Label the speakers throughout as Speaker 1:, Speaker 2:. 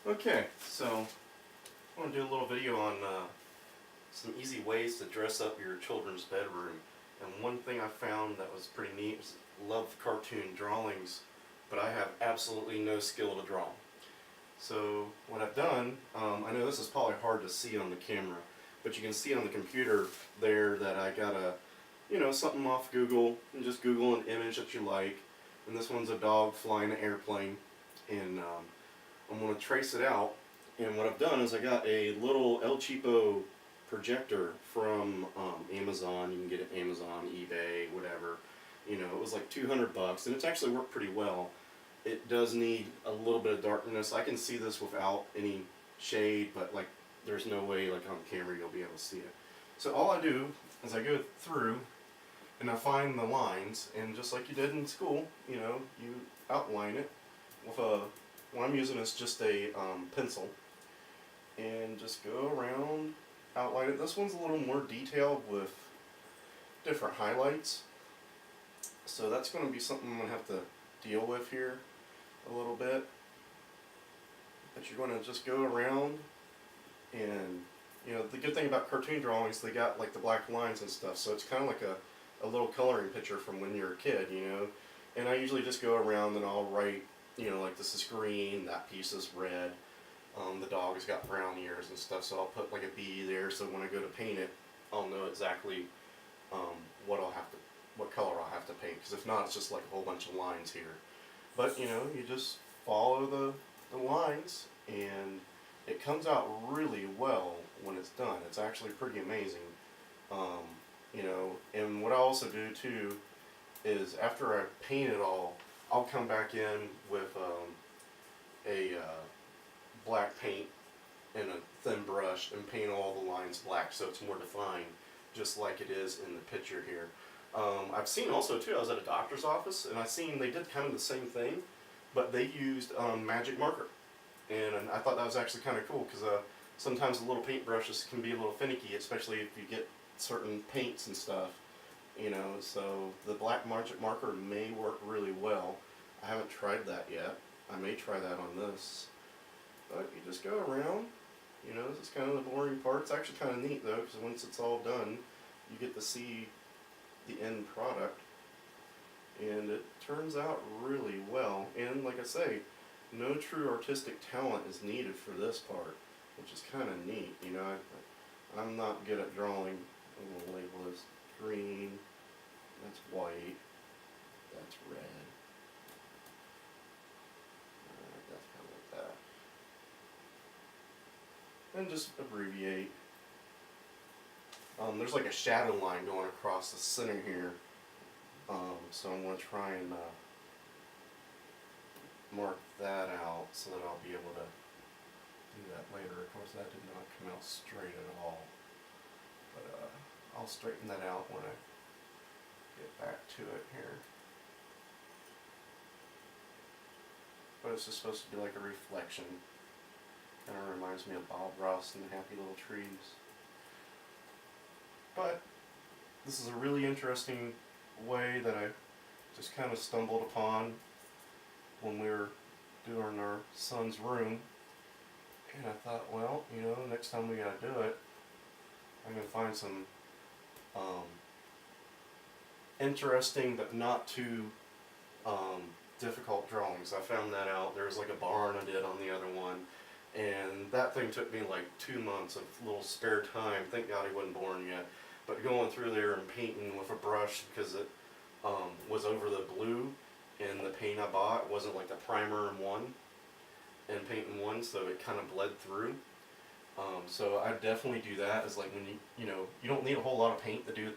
Speaker 1: Okay, so I want to do a little video on some easy ways to dress up your children's bedroom. And one thing I found that was pretty neat was love cartoon drawings, but I have absolutely no skill to draw. So what I've done, I know this is probably hard to see on the camera, but you can see on the computer there that I got something off Google, and just Google an image that you like. And this one's a dog flying an airplane, and I'm going to trace it out. And what I've done is I got a little El Cheapo projector from Amazon. You can get it Amazon, eBay, whatever. It was like 200 bucks, and it's actually worked pretty well. It does need a little bit of darkness. I can see this without any shade, but like there's no way like on camera you'll be able to see it. So all I do is I go through and I find the lines, and just like you did in school, you outline it with what I'm using is just a pencil, and just go around, outline it. This one's a little more detailed with different highlights, so that's going to be something I'm going to have to deal with here a little bit. But you're going to just go around, and the good thing about cartoon drawings, they got like the black lines and stuff, so it's kind of like a little coloring picture from when you're a kid, and I usually just go around and I'll write, like this is green, that piece is red, the dog has got brown ears and stuff, so I'll put like a B there, so when I go to paint it, I'll know exactly what color I'll have to paint, because if not, it's just like a whole bunch of lines here. But you just follow the lines, and it comes out really well when it's done. It's actually pretty amazing. And what I also do too is after I paint it all, I'll come back in with a black paint and a thin brush and paint all the lines black so it's more defined, just like it is in the picture here. I've seen also too, I was at a doctor's office and I seen they did kind of the same thing, but they used magic marker, and I thought that was actually kind of cool, because sometimes the little paintbrushes can be a little finicky, especially if you get certain paints and stuff. So the black magic marker may work really well. I haven't tried that yet. I may try that on this. But you just go around. This is kind of the boring part. It's actually kind of neat though, because once it's all done, you get to see the end product. And it turns out really well. And like I say, no true artistic talent is needed for this part, which is kind of neat. I'm not good at drawing. I'm going to label this green. That's white. That's red. Alright, that's kind of like that. And just abbreviate. There's like a shadow line going across the center here. So I'm going to try and mark that out so that I'll be able to do that later. Of course, that did not come out straight at all. But I'll straighten that out when I get back to it here. But it's just supposed to be like a reflection. Kind of reminds me of Bob Ross and the Happy Little Trees. But this is a really interesting way that I just kind of stumbled upon when we were doing our son's room. And I thought, well, next time we gotta do it, I'm gonna find some interesting but not too difficult drawings. I found that out. There was like a barn I did on the other one, and that thing took me like 2 months of little spare time. Thank God he wasn't born yet. But going through there and painting with a brush, because it was over the blue, and the paint I bought wasn't like the primer in one and paint in one, so it kind of bled through. So I definitely do that. Is like when you don't need a whole lot of paint to do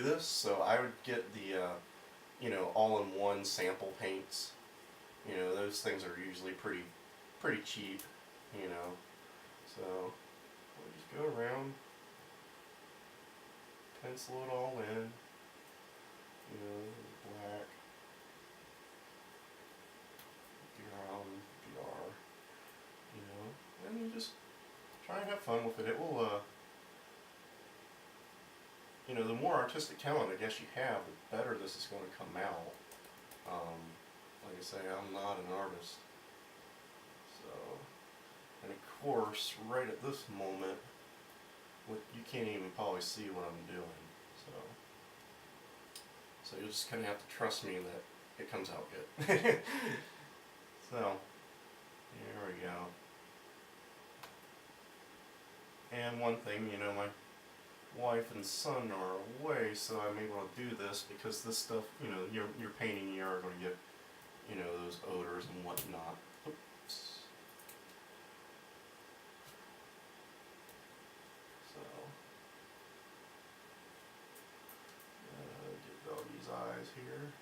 Speaker 1: this. So I would get the all-in-one sample paints. Those things are usually pretty cheap. So we'll just go around, pencil it all in. Black, brown, BR, and you just try and have fun with it. It will, the more artistic talent I guess you have, the better this is going to come out. Like I say, I'm not an artist, so course, right at this moment, you can't even probably see what I'm doing. So you'll just kind of have to trust me that it comes out good. So, here we go. And one thing, you know, my wife and son are away, so I'm able to do this because this stuff, you know, you're painting, you are going to get, you know, those odors and whatnot. Oops. So, get doggy's eyes here.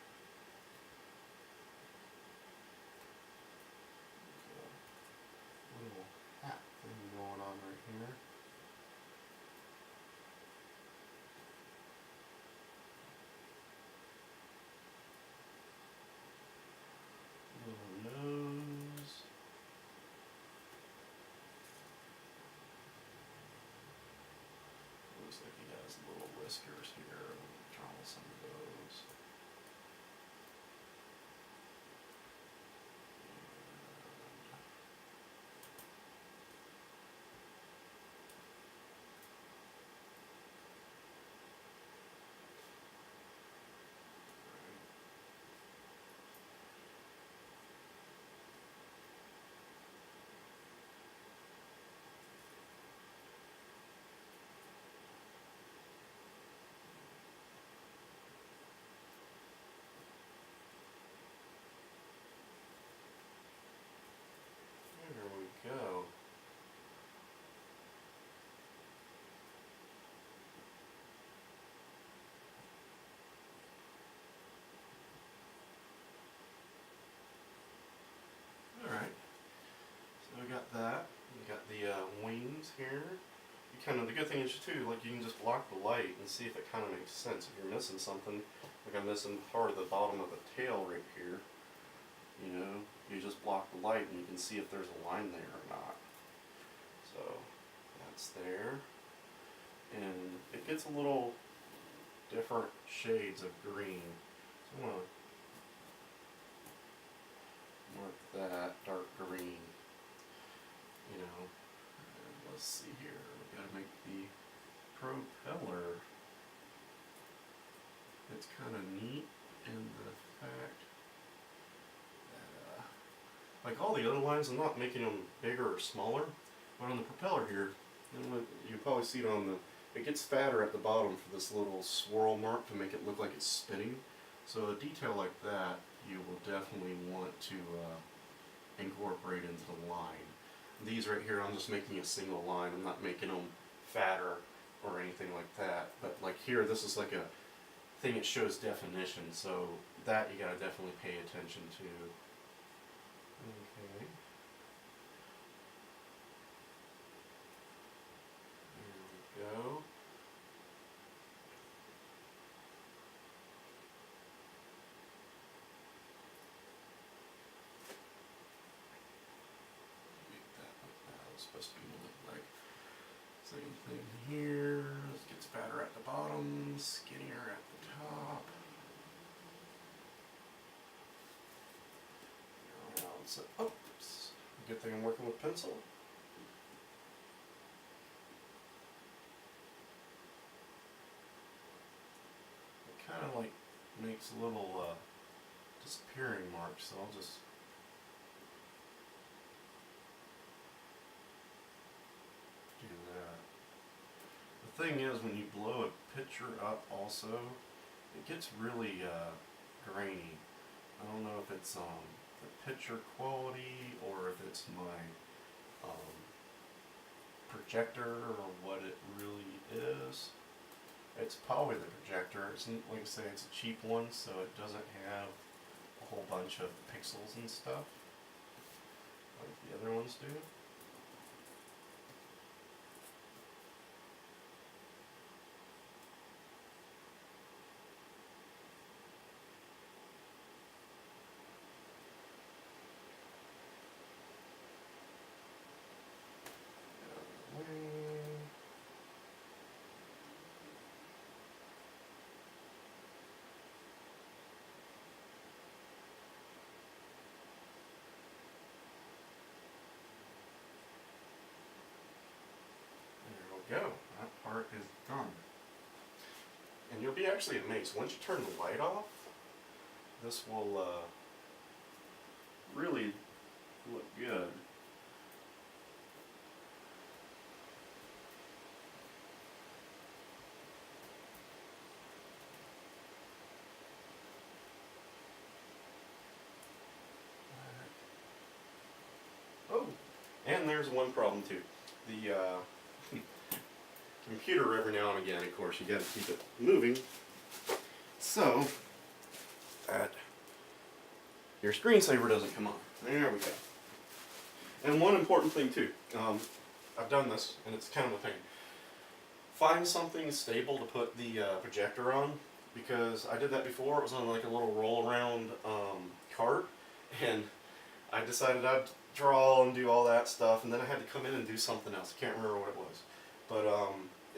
Speaker 1: Little hat thing going on right here. Little nose. Looks like he has little whiskers here. We'll draw some of those. There we go. Alright, so we got that. We got the wings here. You kind of, the good thing is too, like you can just block the light and see if it kind of makes sense. If you're missing something, like I'm missing part of the bottom of the tail right here, you know, you just block the light and you can see if there's a line there or not. So that's there. And it gets a little different shades of green. So I'm going to mark that dark green, you know. And let's see here, we got to make the propeller. It's kind of neat in the fact that, like all the other lines, I'm not making them bigger or smaller, but on the propeller here, you probably see it on the, it gets fatter at the bottom for this little swirl mark to make it look like it's spinning. So a detail like that, you will definitely want to incorporate into the line. These right here, I'm just making a single line. I'm not making them fatter or anything like that. But like here, this is like a thing that shows definition, so that you gotta definitely pay attention to. Okay. There we go. Make that what that was supposed to look like. Same thing here. It gets fatter at the bottom, skinnier at the top. So, oops. Good thing I'm working with pencil. It kind of like makes little disappearing marks, so I'll just do that. The thing is, when you blow a picture up also, it gets really grainy. I don't know if it's the picture quality or if it's my projector or what it really is. It's probably the projector. It's, like I say, it's a cheap one, so it doesn't have a whole bunch of pixels and stuff like the other ones do. actually amazed. Once you turn the light off, this will really look good. Oh, and there's one problem too. The computer, every now and again, of course, you got to keep it moving. So that your screensaver doesn't come on. There we go. And one important thing too, I've done this, and it's kind of a pain. Find something stable to put the projector on, because I did that before. It was on like a little roll-around cart, and I decided I'd draw and do all that stuff, and then I had to come in and do something else. I can't remember what it was, but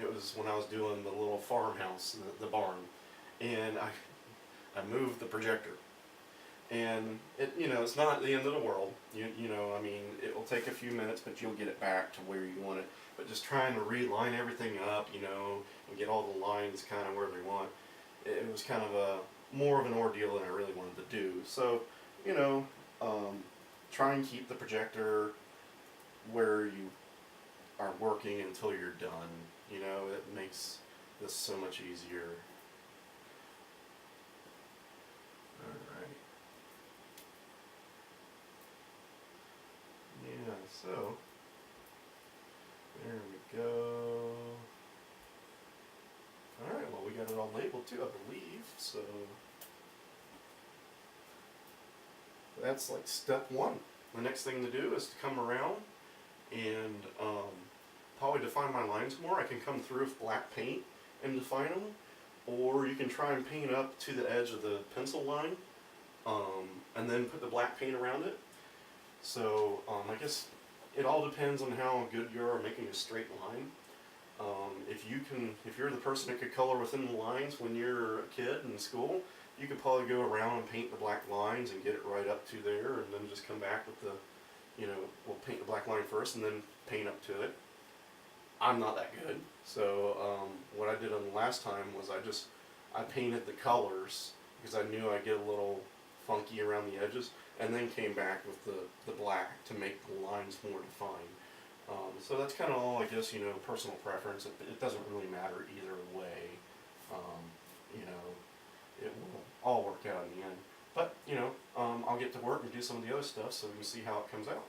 Speaker 1: it was when I was doing the little farmhouse, the barn, and I moved the projector. And it, it's not the end of the world. I mean, it will take a few minutes, but you'll get it back to where you want it. But just trying to reline everything up, and get all the lines kind of where they want, it was kind of more of an ordeal than I really wanted to do. So, try and keep the projector where you are working until you're done. It makes this so much easier. Alright. Yeah, so there we go. Alright, well, we got it all labeled too, I believe. So that's like step one. The next thing to do is to come around and probably define my lines more. I can come through with black paint and define them, or you can try and paint up to the edge of the pencil line, and then put the black paint around it. So I guess it all depends on how good you are at making a straight line. If you're the person that could color within the lines when you're a kid in school, you could probably go around and paint the black lines and get it right up to there, and then just come back with the, we'll paint the black line first and then paint up to it. I'm not that good, so what I did on the last time was I painted the colors because I knew I'd get a little funky around the edges, and then came back with the black to make the lines more defined. So that's kind of all, I guess, personal preference. It doesn't really matter either way. It will all work out in the end. But, I'll get to work and do some of the other stuff so we can see how it comes out.